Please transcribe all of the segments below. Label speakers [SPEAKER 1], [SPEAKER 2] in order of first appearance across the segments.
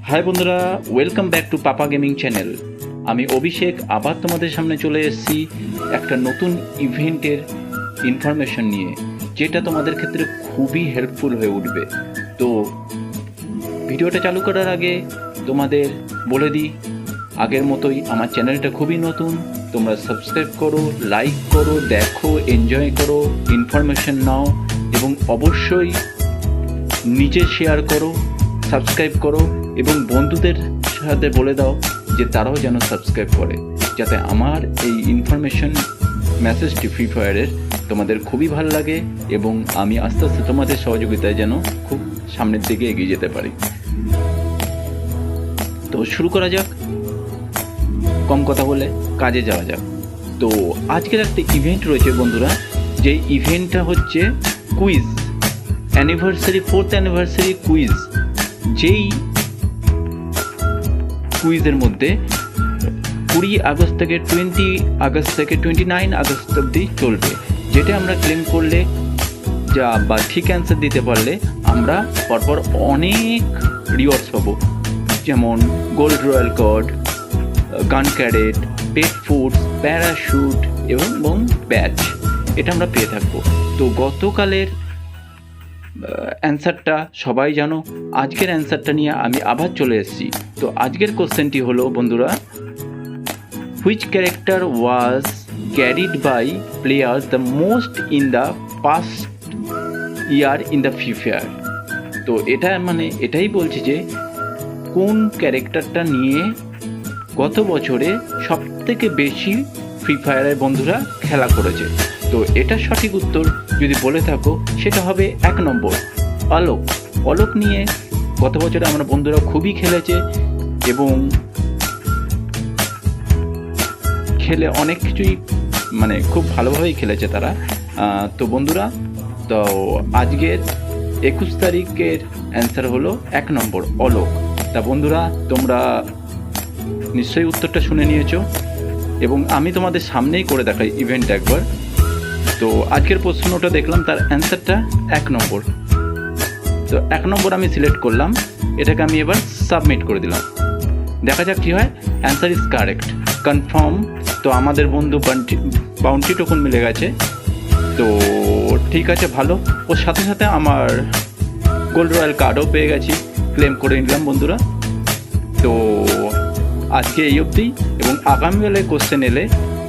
[SPEAKER 1] High বন্ধুরা, welcome back to papa gaming channel. আমি অভিষেক আবার তোমাদের সামনে চলে এসেছি একটা নতুন ইভেন্টের ইনফরমেশন নিয়ে, যেটা তোমাদের ক্ষেত্রে খুবই হেল্পফুল হয়ে উঠবে। তো ভিডিওটা চালু করার আগে তোমাদের বলে দিই, আগের মতোই আমার চ্যানেলটা খুবই নতুন, তোমরা সাবস্ক্রাইব করো, লাইক করো, দেখো, এনজয় করো, ইনফরমেশন নাও এবং অবশ্যই নিজে শেয়ার করো, সাবস্ক্রাইব করো এবং বন্ধুদের সাথে বলে দাও যে তারাও যেন সাবস্ক্রাইব করে, যাতে আমার এই ইনফরমেশন মেসেজটি ফ্রি ফায়ারের তোমাদের খুবই ভালো লাগে এবং আমি আস্তে আস্তে তোমাদের সহযোগিতায় যেন খুব সামনের দিকে এগিয়ে যেতে পারি। তো শুরু করা যাক, কম কথা বলে কাজে যাওয়া যাক। তো আজকের একটা ইভেন্ট রয়েছে বন্ধুরা, যে ইভেন্টটা হচ্ছে quiz anniversary, 4th anniversary quiz. যেই কুইজের মধ্যে 20 আগস্ট থেকে 20 আগস্ট থেকে 29 আগস্ট অবধি চলবে, যেটা আমরা ক্লেম করলে বা ঠিক অ্যান্সার দিতে পারলে আমরা পরপর অনেক রিওয়ার্ডস পাবো, যেমন গোল্ড রয়্যাল কার্ড, গান ক্যারেট, পেট ফুডস, প্যারাশুট এবং ব্যাচ, এটা আমরা পেয়ে থাকবো। তো গতকালের অ্যান্সারটা সবাই জানো, আজকের অ্যান্সারটা নিয়ে আমি আবার চলে এসেছি। তো আজকের কোশ্চেনটি হলো বন্ধুরা, which character was carried by players the most in the past year in the Free Fire. তো এটা এটাই বলছি যে কোন ক্যারেক্টারটা নিয়ে গত বছরে সব থেকে বেশি ফ্রি ফায়ারের বন্ধুরা খেলা করেছে। তো এটা সঠিক উত্তর যদি বলে থাকো সেটা হবে 1 নম্বর অলোক নিয়ে গত বছরে আমরা বন্ধুরা খুবই খেলেছে এবং খেলে অনেক কিছুই খুব ভালোভাবেই খেলেছে তারা। তো বন্ধুরা, তো আজকের 21 তারিখের অ্যান্সার হলো 1 নম্বর অলোক। তা বন্ধুরা, তোমরা নিশ্চয়ই উত্তরটা শুনে নিয়েছো এবং আমি তোমাদের সামনেই করে দেখাই ইভেন্ট একবার। তো আজকের প্রশ্নটা দেখলাম, তার অ্যান্সারটা 1 নম্বর। তো 1 নম্বর আমি সিলেক্ট করলাম, এটাকে আমি এবার সাবমিট করে দিলাম। দেখা যাক কী হয়। Answer is correct, confirm. তো আমাদের বন্ধু বাউন্টি টোকন মিলে গেছে। তো ঠিক আছে, ভালো। ওর সাথে সাথে আমার গোল্ড রয়্যাল কার্ডও পেয়ে গেছি, ক্লেম করে নিলাম বন্ধুরা। তো আজকে এই অবধি, এবং আগামীকালের কোশ্চেন এলে,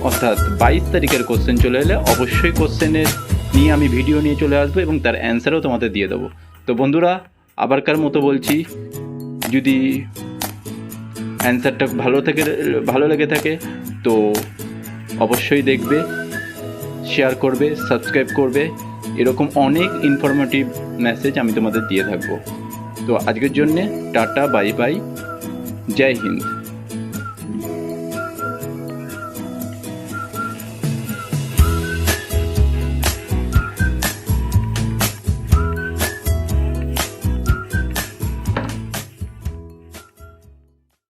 [SPEAKER 1] অর্থাৎ 22 তারিখের কোশ্চেন চলে এলে অবশ্যই কোশ্চেনের নিয়ে আমি ভিডিও নিয়ে চলে আসবো এবং তার অ্যান্সারও তোমাদের দিয়ে দেবো। তো বন্ধুরা, আবারকার মতো বলছি, যদি অ্যান্সারটা ভালো লেগে থাকে তো অবশ্যই দেখবে, শেয়ার করবে, সাবস্ক্রাইব করবে। এরকম অনেক ইনফরমেটিভ মেসেজ আমি তোমাদের দিয়ে থাকবো। তো আজকের জন্যে টাটা, বাই বাই, জয় হিন্দ।